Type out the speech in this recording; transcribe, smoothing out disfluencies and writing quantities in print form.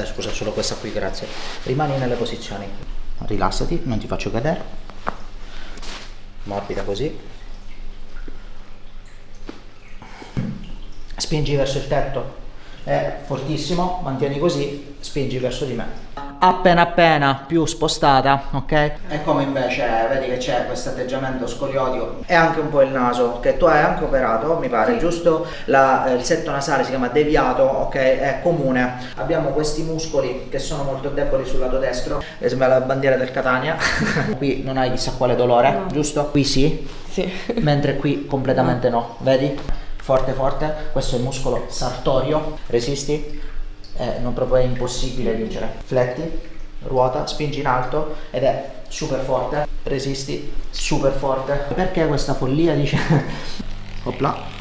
scusa, solo questa qui, grazie. Rimani nelle posizioni, rilassati, non ti faccio cadere, morbida così, spingi verso il tetto, è fortissimo, mantieni così, spingi verso di me. Appena più spostata, ok? E come invece vedi che c'è questo atteggiamento scoliotico e anche un po' il naso, che tu hai anche operato, mi pare, sì, giusto? Il setto nasale si chiama deviato, ok? È comune. Abbiamo questi muscoli che sono molto deboli sul lato destro, sembra la bandiera del Catania. Qui non hai chissà quale dolore, no, giusto? Qui sì, sì, mentre qui completamente no, vedi? Forte, questo è il muscolo sartorio, resisti? Non proprio è impossibile vincere. Fletti, ruota, spingi in alto ed è super forte, resisti, super forte. Perché questa follia, dice? Opla.